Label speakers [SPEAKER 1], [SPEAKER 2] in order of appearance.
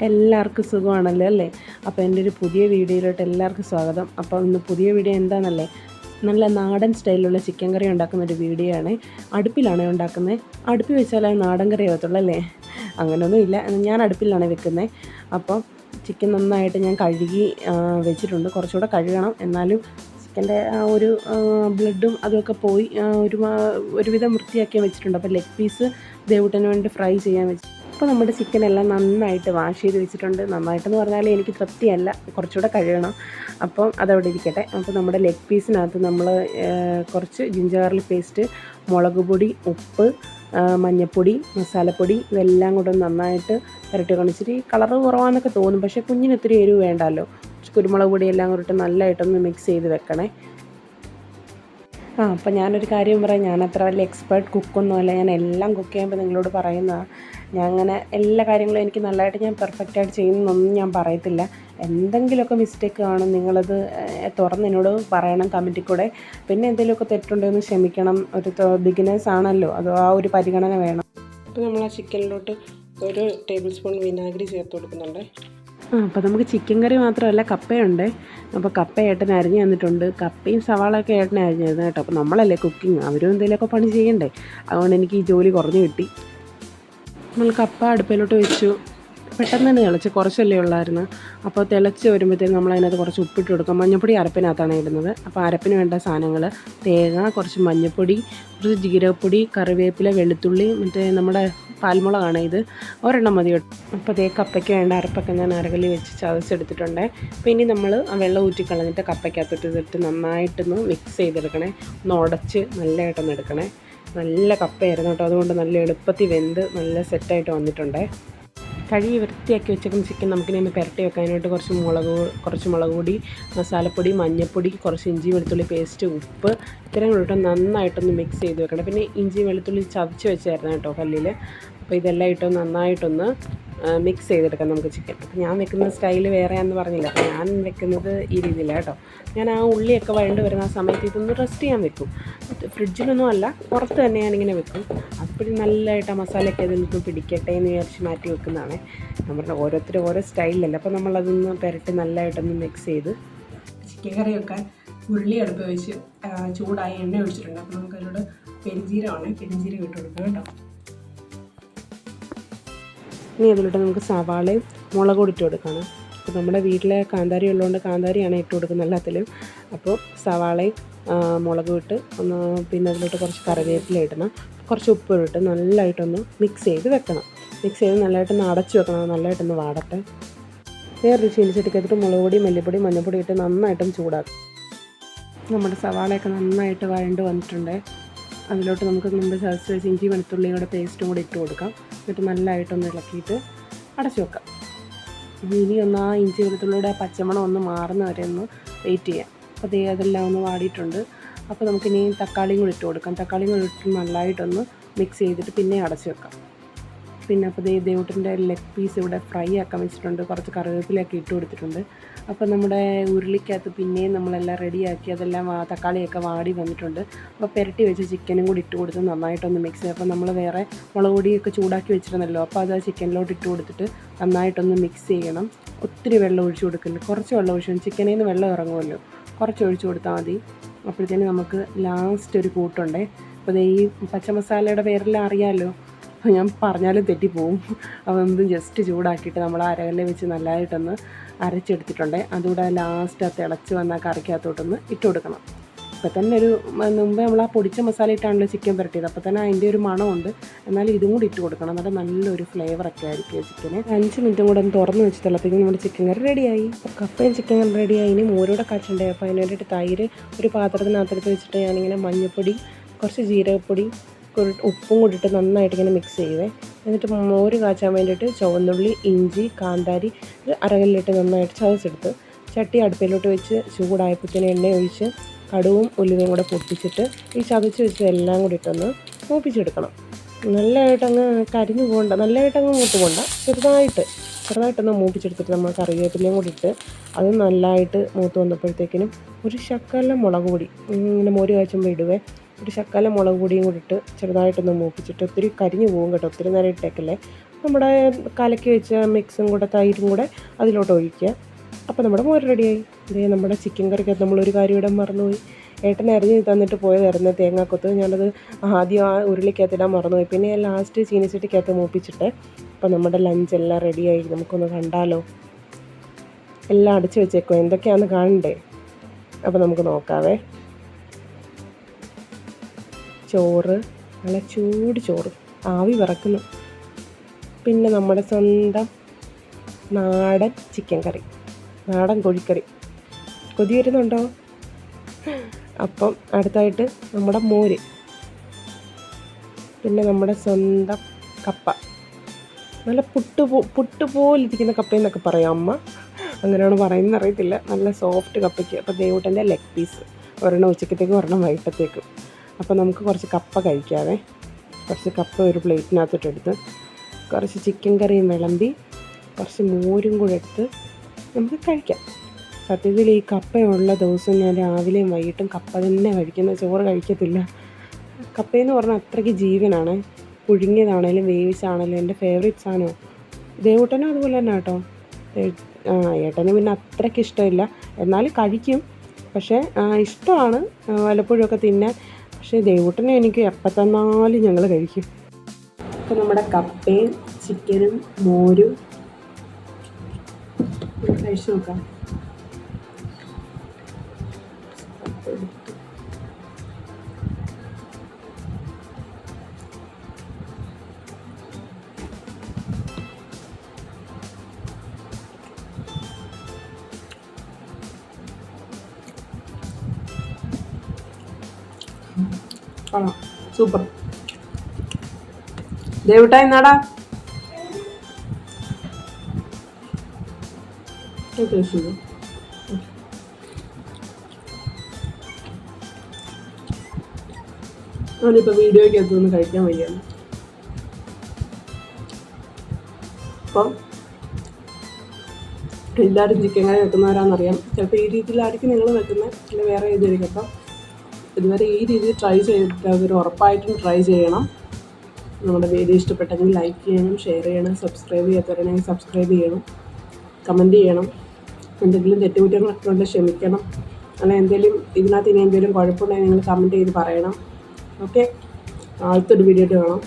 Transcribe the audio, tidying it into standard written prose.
[SPEAKER 1] എല്ലാവർക്കും സുഖമാണല്ലോ അല്ലേ? അപ്പോൾ എൻ്റെ ഒരു പുതിയ വീഡിയോയിലോട്ട് എല്ലാവർക്കും സ്വാഗതം. അപ്പോൾ ഇന്ന് പുതിയ വീഡിയോ എന്താണെന്നല്ലേ, നല്ല നാടൻ സ്റ്റൈലിലുള്ള ചിക്കൻ കറി ഉണ്ടാക്കുന്ന ഒരു വീഡിയോ ആണ്. അടുപ്പിലാണ് ഉണ്ടാക്കുന്നത്. അടുപ്പിൽ വെച്ചാൽ നാടൻ കറി ആകത്തുള്ളൂ അല്ലേ? അങ്ങനെയൊന്നും ഇല്ല, ഞാൻ അടുപ്പിലാണ് വെക്കുന്നത്. അപ്പം ചിക്കൻ നന്നായിട്ട് ഞാൻ കഴുകി വെച്ചിട്ടുണ്ട്. കുറച്ചുകൂടെ കഴുകണം, എന്നാലും ചിക്കൻ്റെ ആ ഒരു ബ്ലഡും അതൊക്കെ പോയി ഒരുവിധം വൃത്തിയാക്കി വെച്ചിട്ടുണ്ട്. അപ്പോൾ ലെഗ് പീസ് ദേവൂട്ടന് വേണ്ടി ഫ്രൈ ചെയ്യാൻ വെച്ചു. അപ്പോൾ നമ്മുടെ ചിക്കനെല്ലാം നന്നായിട്ട് വാഷ് ചെയ്ത് വെച്ചിട്ടുണ്ട്. നന്നായിട്ടെന്ന് പറഞ്ഞാൽ എനിക്ക് തൃപ്തിയല്ല, കുറച്ചുകൂടെ കഴുകണം. അപ്പം അതവിടെ ഇരിക്കട്ടെ. അപ്പോൾ നമ്മുടെ ലെഗ് പീസിനകത്ത് നമ്മൾ കുറച്ച് ജിഞ്ചർ ഗാർലിക് പേസ്റ്റ്, മുളക് പൊടി, ഉപ്പ്, മഞ്ഞൾപ്പൊടി, മസാലപ്പൊടി ഇതെല്ലാം കൂടെ നന്നായിട്ട് പുരട്ടി ഇച്ചിരി കളറ് കുറവാണെന്നൊക്കെ തോന്നും, പക്ഷേ കുഞ്ഞിന് ഒത്തിരി എരിവ് വേണ്ടല്ലോ. കുരുമുളക് പൊടി എല്ലാം കൂടിയിട്ട് നല്ലതായിട്ടൊന്ന് മിക്സ് ചെയ്ത് വെക്കണേ. അപ്പോൾ ഞാനൊരു കാര്യം പറയാം, ഞാൻ അത്ര വലിയ എക്സ്പേർട്ട് കുക്കൊന്നുമല്ല. ഞാൻ എല്ലാം കുക്ക് ചെയ്യുമ്പോൾ നിങ്ങളോട് പറയുന്നതാണ്. ഞാൻ അങ്ങനെ എല്ലാ കാര്യങ്ങളും എനിക്ക് നല്ലതായിട്ട് ഞാൻ പെർഫെക്റ്റായിട്ട് ചെയ്യുന്നൊന്നും ഞാൻ പറയത്തില്ല. എന്തെങ്കിലുമൊക്കെ മിസ്റ്റേക്ക് കാണും, നിങ്ങളത് തുറന്ന് എന്നോട് പറയണം കമൻറ്റിൽ കൂടെ. പിന്നെ എന്തെങ്കിലുമൊക്കെ തെറ്റുണ്ടെന്ന് ക്ഷമിക്കണം. ഒരു ബിഗിനേഴ്സ് ആണല്ലോ, അത് ആ ഒരു പരിഗണന വേണം. അപ്പോൾ നമ്മൾ ആ ചിക്കനിലോട്ട് 1 ടേബിൾ സ്പൂൺ വിനാഗിരി ചേർത്ത് കൊടുക്കുന്നുണ്ട്. അപ്പോൾ നമുക്ക് ചിക്കൻ കറി മാത്രമല്ല, കപ്പയുണ്ട്. അപ്പോൾ കപ്പ ഏട്ടൻ അരിഞ്ഞ് തന്നിട്ടുണ്ട്. കപ്പയും സവാളയൊക്കെ ഏട്ടനെ അരിഞ്ഞ് തരുന്നത് കേട്ടോ. അപ്പോൾ നമ്മളല്ലേ കുക്കിങ്, അവരും എന്തെങ്കിലുമൊക്കെ പണി ചെയ്യണ്ടേ. അതുകൊണ്ട് എനിക്ക് ഈ ജോലി കുറഞ്ഞു കിട്ടി. നമ്മൾ കപ്പ അടുപ്പിലോട്ട് വെച്ചു. പെട്ടെന്ന് തന്നെ തിളച്ച്, കുറച്ചല്ലേ ഉള്ളായിരുന്നു. അപ്പോൾ തിളച്ച് വരുമ്പോഴത്തേക്കും നമ്മളതിനകത്ത് കുറച്ച് ഉപ്പിട്ട് കൊടുക്കാം. മഞ്ഞൾപ്പൊടി അരപ്പിനകത്താണ് ഇടുന്നത്. അപ്പോൾ അരപ്പിന് വേണ്ട സാധനങ്ങൾ: തേങ്ങ, കുറച്ച് മഞ്ഞൾപ്പൊടി, കുറച്ച് ജീരകപ്പൊടി, കറിവേപ്പില, വെളുത്തുള്ളി, മറ്റേ നമ്മുടെ പാൽമുളകാണ് ഇത്, ഒരെണ്ണം മതി കേട്ടോ. അപ്പോൾ അതേ കപ്പയ്ക്ക് വേണ്ട അരപ്പൊക്കെ ഞാൻ അരകല്ലി വെച്ച് ചതച്ചെടുത്തിട്ടുണ്ട്. അപ്പോൾ ഇനി നമ്മൾ വെള്ളം ഊറ്റിക്കളഞ്ഞിട്ട് കപ്പയ്ക്കകത്തോട്ട് നന്നായിട്ടൊന്ന് മിക്സ് ചെയ്തെടുക്കണേ. ഒന്ന് ഉടച്ച് നല്ലതായിട്ടൊന്ന് എടുക്കണേ. നല്ല കപ്പയായിരുന്നു കേട്ടോ, അതുകൊണ്ട് നല്ല എളുപ്പത്തിൽ വെന്ത് നല്ല സെറ്റായിട്ട് വന്നിട്ടുണ്ട്. കഴുകി വൃത്തിയാക്കി വെച്ചേക്കുന്ന ചിക്കൻ നമുക്കിനി പുരട്ടി വെക്കാനായിട്ട് കുറച്ച് മുളക് പൊടി, മസാലപ്പൊടി, മഞ്ഞൾപ്പൊടി, കുറച്ച് ഇഞ്ചി വെളുത്തുള്ളി പേസ്റ്റ്, ഉപ്പ് ഇത്രയും കൂടിയിട്ട് നന്നായിട്ടൊന്ന് മിക്സ് ചെയ്ത് വെക്കണം. പിന്നെ ഇഞ്ചി വെളുത്തുള്ളി ചതച്ച് വെച്ചായിരുന്നു കേട്ടോ കല്ലിൽ. അപ്പോൾ ഇതെല്ലാം ഇട്ട് നന്നായിട്ടൊന്ന് മിക്സ് ചെയ്തെടുക്കാം നമുക്ക് ചിക്കൻ. അപ്പോൾ ഞാൻ വെക്കുന്ന സ്റ്റൈൽ വേറെയാണെന്ന് പറഞ്ഞില്ല. അപ്പോൾ ഞാൻ വെക്കുന്നത് ഈ രീതിയിലാണ് കേട്ടോ. ഞാൻ ആ ഉള്ളിയൊക്കെ വഴണ്ട് വരുന്ന ആ സമയത്ത് ഇതൊന്ന് റെസ്റ്റ് ചെയ്യാൻ വെക്കും. ഫ്രിഡ്ജിലൊന്നും അല്ല, പുറത്ത് തന്നെ ഞാനിങ്ങനെ വെക്കും. അപ്പോൾ നല്ലതായിട്ട് ആ മസാലയൊക്കെ അതിനൊന്ന് പിടിക്കട്ടെ എന്ന് വിചാരിച്ച് മാറ്റി വെക്കുന്നതാണ്. നമ്മുടെ ഓരോരുത്തരും ഓരോ സ്റ്റൈലിലല്ല. അപ്പോൾ നമ്മളതൊന്ന് പുരട്ടി നല്ലതായിട്ടൊന്ന് മിക്സ് ചെയ്ത് ചിക്കൻ കറി വെക്കാൻ ഉരുളി അടുപ്പ് വെച്ച് ചൂടായി എണ്ണ ഒഴിച്ചിട്ടുണ്ട്. അപ്പോൾ നമുക്കതിലൂടെ പെരിഞ്ചീരകം ഇട്ട് കൊടുക്കാം കേട്ടോ. ഇനി അതിലോട്ട് നമുക്ക് സവാളയും മുളക് പൊടി ഇട്ട് കൊടുക്കണം. അപ്പോൾ നമ്മുടെ വീട്ടിലെ കാന്താരി ഉള്ളതുകൊണ്ട് കാന്താരിയാണ് ഇട്ട് കൊടുക്കുന്നത് എല്ലാത്തിലും. അപ്പോൾ സവാളയും മുളകും ഇട്ട് ഒന്ന്, പിന്നെ അതിലോട്ട് കുറച്ച് കറിവേപ്പില ഇടണം, കുറച്ച് ഉപ്പ് ഇട്ട് നല്ലതായിട്ടൊന്ന് മിക്സ് ചെയ്ത് വെക്കണം. മിക്സ് ചെയ്ത് നല്ലതായിട്ടൊന്ന് അടച്ച് വെക്കണം, നല്ലതായിട്ടൊന്ന് വാടട്ടെ. വേറൊരു ചീനിച്ചട്ടിക്കകത്തിട്ട് മുളക് പൊടി, മല്ലിപ്പൊടി, മഞ്ഞൾപ്പൊടി ഇട്ട് നന്നായിട്ടൊന്ന് ചൂടാക്കും. നമ്മുടെ സവാളയൊക്കെ നന്നായിട്ട് വഴണ്ട് വന്നിട്ടുണ്ട്. അതിലോട്ട് നമുക്ക് മുമ്പ് ചതച്ച് വെച്ച് ഇഞ്ചി വെളുത്തുള്ളിയുടെ പേസ്റ്റും കൂടി ഇട്ട് കൊടുക്കാം. എന്നിട്ട് നല്ലതായിട്ടൊന്ന് ഇളക്കിയിട്ട് അടച്ചു വെക്കാം. ഇനി ഒന്ന് ആ ഇഞ്ചി വെളുത്തുള്ളിയുടെ പച്ചമണം ഒന്ന് മാറുന്ന വരെ ഒന്ന് വെയിറ്റ് ചെയ്യാം. അപ്പോൾ അതെല്ലാം ഒന്ന് വാടിയിട്ടുണ്ട്. അപ്പോൾ നമുക്കിനി തക്കാളിയും കൂടി ഇട്ട് കൊടുക്കാം. തക്കാളിയും കൂടി ഇട്ട് നല്ലതായിട്ടൊന്ന് മിക്സ് ചെയ്തിട്ട് പിന്നെ അടച്ചു വെക്കാം. പിന്നെ അപ്പോൾ ദേവൂട്ടൻ്റെ ലെഗ് പീസ് ഇവിടെ ഫ്രൈ ആക്കാൻ വെച്ചിട്ടുണ്ട്. കുറച്ച് കറിവേപ്പിലൊക്കെ ഇട്ട് കൊടുത്തിട്ടുണ്ട്. അപ്പോൾ നമ്മുടെ ഉരുളിക്കകത്ത് പിന്നെയും നമ്മളെല്ലാം റെഡിയാക്കി, അതെല്ലാം തക്കാളിയൊക്കെ വാടി വന്നിട്ടുണ്ട്. അപ്പോൾ പുരട്ടി വെച്ച് ചിക്കനും കൂടി ഇട്ട് കൊടുത്ത് നന്നായിട്ടൊന്ന് മിക്സ് ചെയ്യും. അപ്പോൾ നമ്മൾ വേറെ മുളക് പൊടിയൊക്കെ ചൂടാക്കി വെച്ചിരുന്നല്ലോ, അപ്പോൾ അത് ചിക്കനിലോട്ട് ഇട്ട് കൊടുത്തിട്ട് നന്നായിട്ടൊന്ന് മിക്സ് ചെയ്യണം. ഒത്തിരി വെള്ളം ഒഴിച്ച് കൊടുക്കരുത്, കുറച്ച് വെള്ളം ഒഴിച്ചു. ചിക്കനിൽ നിന്ന് വെള്ളം ഇറങ്ങുമല്ലോ, കുറച്ച് ഒഴിച്ച് കൊടുത്താൽ മതി. അപ്പോഴത്തേന് നമുക്ക് ലാസ്റ്റ് ഒരു കൂട്ടുണ്ടേ. അപ്പോൾ ഈ പച്ചമസാലയുടെ പേരെല്ലാം അറിയാമല്ലോ, ഞാൻ പറഞ്ഞാലും തെറ്റിപ്പോവും. അതൊന്നും ജസ്റ്റ് ചൂടാക്കിയിട്ട് നമ്മൾ അരകല്ല് വെച്ച് നല്ലതായിട്ടൊന്ന് അരച്ചെടുത്തിട്ടുണ്ട്. അതുകൂടെ ലാസ്റ്റ് ആ തിളച്ച് വന്ന കറിക്കകത്തോട്ടൊന്ന് ഇട്ട് കൊടുക്കണം. അപ്പോൾ തന്നെ ഒരു മുമ്പേ നമ്മൾ ആ പൊടിച്ച മസാല ഇട്ടാണല്ലോ ചിക്കൻ പുരട്ടിയത്, അപ്പോൾ തന്നെ അതിൻ്റെ ഒരു മണമുണ്ട്. എന്നാലും ഇതും കൂടി ഇട്ട് കൊടുക്കണം, എന്നിട്ട് നല്ലൊരു ഫ്ലേവറൊക്കെ ആയിരിക്കും ചിക്കന്. 5 മിനിറ്റും കൂടെ ഒന്ന് തുറന്ന് വെച്ച് തിളപ്പിക്കും. നമ്മുടെ ചിക്കൻ കറി റെഡിയായി. കപ്പയും ചിക്കൻ കറി റെഡിയായി. ഇനി മോരൂടെ കാച്ചുണ്ടേ. അപ്പോൾ അതിന് വേണ്ടിയിട്ട് തൈര് ഒരു പാത്രത്തിനകത്തെടുത്ത് വെച്ചിട്ട് ഞാനിങ്ങനെ മഞ്ഞൾപ്പൊടി, കുറച്ച് ജീരകപ്പൊടി, ഉപ്പും കൂടിയിട്ട് നന്നായിട്ട് ഇങ്ങനെ മിക്സ് ചെയ്യുവേ. എന്നിട്ട് മോര് കാച്ചാൻ വേണ്ടിയിട്ട് ചുവന്നുള്ളി, ഇഞ്ചി, കാന്താരി അരകല്ലിട്ട് നന്നായിട്ട് ചതച്ചെടുത്ത് ചട്ടി അടുപ്പിലോട്ട് വെച്ച് ചൂടായപ്പോഴത്തേന് എണ്ണ ഒഴിച്ച് കടുവും ഉലുവയും കൂടെ പൊട്ടിച്ചിട്ട് ഈ ചതച്ച് വെച്ച് എല്ലാം കൂടി ഇട്ടൊന്ന് മൂപ്പിച്ചെടുക്കണം. നല്ലതായിട്ടങ്ങ് കരിഞ്ഞു പോകണ്ട, നല്ലതായിട്ടങ്ങ് മൂത്ത് പോകണ്ട, ചെറുതായിട്ടൊന്ന് മൂപ്പിച്ചെടുത്തിട്ട് നമ്മൾ കറിവേപ്പിലയും കൂടി ഇട്ട് അത് നല്ലതായിട്ട് മൂത്ത് വന്നപ്പോഴത്തേക്കിനും ഒരു ശകലം മുളക് പൊടി ഇങ്ങനെ മോര് കാച്ചുമ്പോൾ ഇടുവേ. ഒരു ശകലം മുളക് പൊടിയും കൂടി ഇട്ട് ചെറുതായിട്ടൊന്ന് മൂപ്പിച്ചിട്ട്, ഒത്തിരി കരിഞ്ഞു പോകും കേട്ടോ, ഒത്തിരി നേരം ഇട്ടേക്കല്ലേ. നമ്മുടെ കലക്കി വെച്ച മിക്സും കൂടെ തൈരും കൂടെ അതിലോട്ട് ഒഴിക്കുക. അപ്പോൾ നമ്മുടെ മോര് റെഡിയായി. ഇതേ നമ്മുടെ ചിക്കൻ കറിക്കകത്ത് നമ്മളൊരു കാര്യം ഇടാൻ മറന്നുപോയി. ഏട്ടൻ അരിഞ്ഞ് തന്നിട്ട് പോയതായിരുന്നു തേങ്ങാക്കൊത്ത്. ഞാനത് ആദ്യം ആ ഉരുളിക്കകത്തിടാൻ മറന്നുപോയി. പിന്നെ ഞാൻ ലാസ്റ്റ് ചീനിച്ചട്ടിക്കകത്ത് മൂപ്പിച്ചിട്ട്. അപ്പോൾ നമ്മുടെ ലഞ്ച് എല്ലാം റെഡിയായി. നമുക്കൊന്ന് കണ്ടാലോ? എല്ലാം അടച്ചു വെച്ചേക്കോ, എന്തൊക്കെയാണെന്ന് കാണണ്ടേ? അപ്പോൾ നമുക്ക് നോക്കാവേ. ചോറ്, നല്ല ചൂട് ചോറ്, ആവി വിറക്കുന്നു. പിന്നെ നമ്മുടെ സ്വന്തം നാടൻ ചിക്കൻ കറി, നാടൻ കോഴിക്കറി. കൊതി വരുന്നുണ്ടോ? അപ്പം അടുത്തായിട്ട് നമ്മുടെ മോര്, പിന്നെ നമ്മുടെ സ്വന്തം കപ്പ, നല്ല പുട്ട് പോലിരിക്കുന്ന കപ്പയെന്നൊക്കെ പറയാം അമ്മ, അങ്ങനെയാണ് പറയുന്നത് അറിയത്തില്ല. നല്ല സോഫ്റ്റ് കപ്പയ്ക്ക്. അപ്പോൾ ദേവൂട്ടൻ്റെ ലെഗ് പീസ്, ഒരെണ്ണം ഉച്ചക്കത്തേക്കും ഒരെണ്ണം വൈകിട്ടത്തേക്കും. അപ്പോൾ നമുക്ക് കുറച്ച് കപ്പ കഴിക്കാവേ. കുറച്ച് കപ്പ ഒരു പ്ലേറ്റിനകത്തോട്ടെടുത്ത് കുറച്ച് ചിക്കൻ കറിയും വിളമ്പി കുറച്ച് മോരും കൂടെ എടുത്ത് നമുക്ക് കഴിക്കാം. സത്യത്തിൽ ഈ കപ്പയുള്ള ദിവസം ഞാൻ രാവിലെയും വൈകിട്ടും കപ്പ തന്നെ കഴിക്കുന്ന, ചോറ് കഴിക്കത്തില്ല. കപ്പയെന്ന് പറഞ്ഞാൽ അത്രയ്ക്ക് ജീവനാണ്. പുഴുങ്ങിയതാണേലും വേവിച്ചാണേലും എൻ്റെ ഫേവറേറ്റ് സാധനമാണ്. ദേവൂട്ടനും അതുപോലെ തന്നെ കേട്ടോ. ഏട്ടന് പിന്നെ അത്രയ്ക്ക് ഇഷ്ടമില്ല, എന്നാലും കഴിക്കും. പക്ഷേ ഇഷ്ടമാണ് വല്ലപ്പോഴുമൊക്കെ തിന്നാൻ. പക്ഷേ ദേവൂട്ടനും എനിക്ക് എപ്പോൾ തന്നാലും ഞങ്ങൾ കഴിക്കും. അപ്പോൾ നമ്മുടെ കപ്പയും ചിക്കനും മോരും കഴിച്ച് നോക്കാം. സൂപ്പർ. ദേവൂട്ടാ എന്നാടാ അവനിപ്പോൾ വീഡിയോയ്ക്ക് എത്തുമെന്ന് കഴിക്കാൻ വയ്യാണ്. അപ്പം എല്ലാവരും ചിക്കൻ കറി വെക്കുന്നവരാണെന്നറിയാം. ചിലപ്പോൾ ഈ രീതിയിലായിരിക്കും നിങ്ങൾ വെക്കുന്നത്, അല്ലെങ്കിൽ വേറെ രീതിയിലായിരിക്കും. അപ്പം ഇതുവരെ ഈ രീതിയിൽ ട്രൈ ചെയ്തിട്ടവർ ഉറപ്പായിട്ടും ട്രൈ ചെയ്യണം. നമ്മുടെ വീഡിയോ ഇഷ്ടപ്പെട്ടെങ്കിൽ ലൈക്ക് ചെയ്യണം, ഷെയർ ചെയ്യണം, സബ്സ്ക്രൈബ് ചെയ്യാത്തവരാണെങ്കിൽ സബ്സ്ക്രൈബ് ചെയ്യണം, കമൻറ്റ് ചെയ്യണം. എന്തെങ്കിലും തെറ്റുകുറ്റങ്ങളൊക്കെ ഉണ്ട് ക്ഷമിക്കണം. അല്ലെങ്കിൽ എന്തെങ്കിലും ഇതിനകത്ത് ഇനി എന്തെങ്കിലും കുഴപ്പമുണ്ടെങ്കിൽ നിങ്ങൾ കമൻറ്റ് ചെയ്ത് പറയണം. ഓക്കെ, അടുത്തൊരു വീഡിയോ കാണാം.